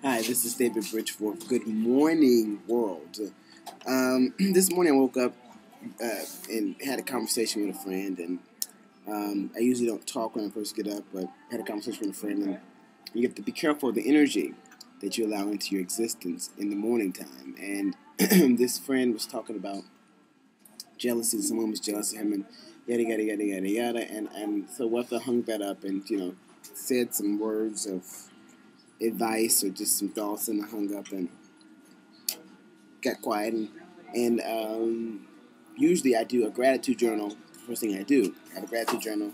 Hi, this is David Bridgeforth. Good morning, world. This morning I woke up and had a conversation with a friend, and I usually don't talk when I first get up, but I had a conversation with a friend, and you have to be careful of the energy that you allow into your existence in the morning time. And this friend was talking about jealousy. Someone was jealous of him, and yada yada yada yada yada. And so Wetha hung that up, and said some words of advice or just some thoughts, and I hung up and got quiet. And usually I do a gratitude journal. First thing I do, I have a gratitude journal,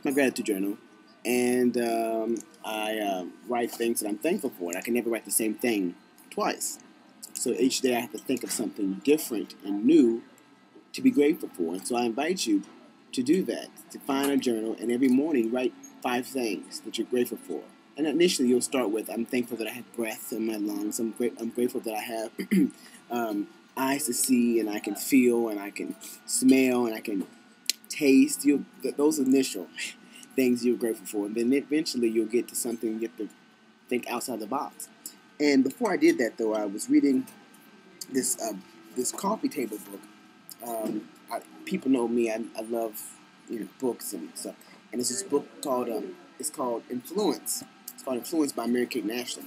my gratitude journal, and I write things that I'm thankful for. And I can never write the same thing twice. So each day I have to think of something different and new to be grateful for. And so I invite you to do that, to find a journal, and every morning write 5 things that you're grateful for. And initially you'll start with, I'm thankful that I have breath in my lungs. I'm grateful that I have eyes to see, and I can feel, and I can smell, and I can taste. Those initial things you're grateful for. And then eventually you'll get to something you have to think outside the box. And before I did that, though, I was reading this coffee table book. People know me. I love books and stuff. And it's this book called it's called Influence. It's called Influence by Mary Kate Ashley.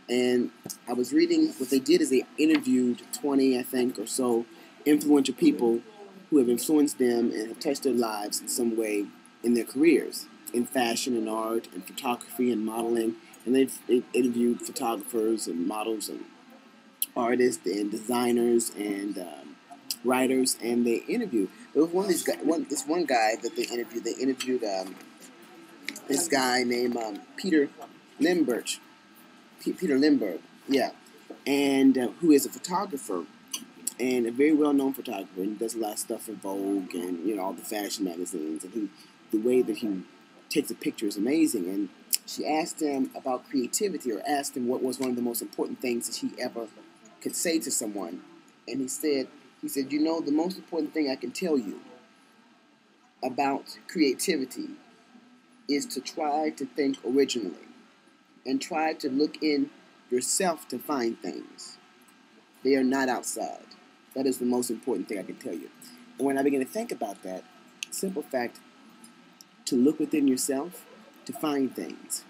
And I was reading what they did is they interviewed 20, I think, or so influential people who have influenced them and have touched their lives in some way in their careers, in fashion and art and photography and modeling. And they've interviewed photographers and models and artists and designers and writers, and they interviewed. There was this one guy that they interviewed. They interviewed this guy named Peter Lindbergh. Peter Lindbergh, yeah, and who is a photographer and a very well-known photographer, and does a lot of stuff for Vogue and all the fashion magazines. And the way that he takes a picture is amazing. And she asked him about creativity, or asked him what was one of the most important things that he ever could say to someone. And he said, the most important thing I can tell you about creativity is to try to think originally and try to look in yourself to find things. They are not outside. That is the most important thing I can tell you. And when I began to think about that, simple fact, to look within yourself to find things,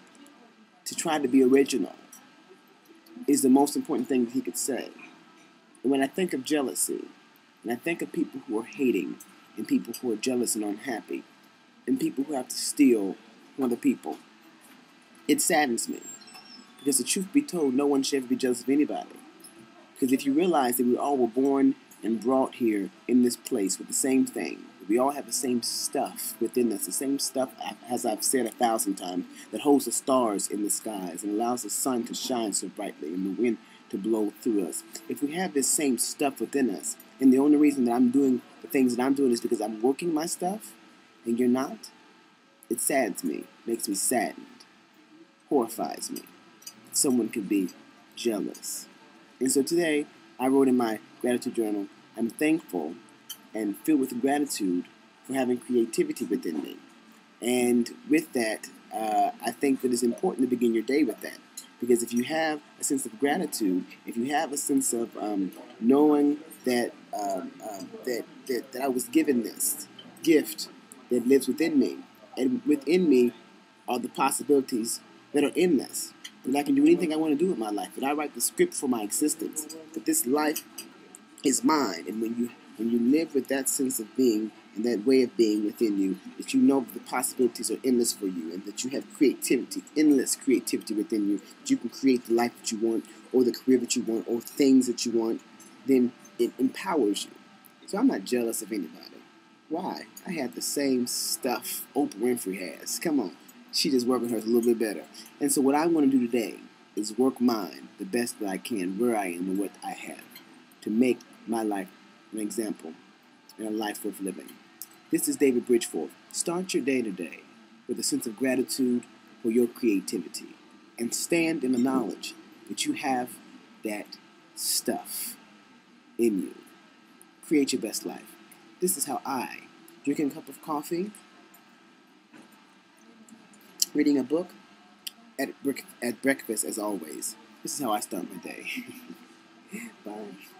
to try to be original, is the most important thing that he could say. And when I think of jealousy, and I think of people who are hating, and people who are jealous and unhappy, and people who have to steal from other people, it saddens me. Because the truth be told, no one should ever be jealous of anybody. Because if you realize that we all were born and brought here in this place with the same thing, we all have the same stuff within us, the same stuff, as I've said 1,000 times, that holds the stars in the skies and allows the sun to shine so brightly and the wind to blow through us. If we have this same stuff within us, and the only reason that I'm doing the things that I'm doing is because I'm working my stuff, and you're not, it saddens me, makes me saddened, horrifies me. Someone could be jealous. And so today, I wrote in my gratitude journal, I'm thankful and filled with gratitude for having creativity within me. And with that, I think that it's important to begin your day with that. Because if you have a sense of gratitude, if you have a sense of knowing that I was given this gift that lives within me, and within me are the possibilities that are endless, that I can do anything I want to do with my life, that I write the script for my existence, that this life is mine. And when you live with that sense of being and that way of being within you, that you know that the possibilities are endless for you, and that you have creativity, endless creativity within you, that you can create the life that you want, or the career that you want, or things that you want, then it empowers you. So I'm not jealous of anybody. Why? I have the same stuff Oprah Winfrey has. Come on. She just working hers a little bit better. And so what I want to do today is work mine the best that I can, where I am and what I have, to make my life an example and a life worth living. This is David Bridgeforth. Start your day today with a sense of gratitude for your creativity, and stand in the knowledge that you have that stuff in you. Create your best life. This is how I, drinking a cup of coffee, reading a book, at breakfast as always. This is how I start my day. Bye.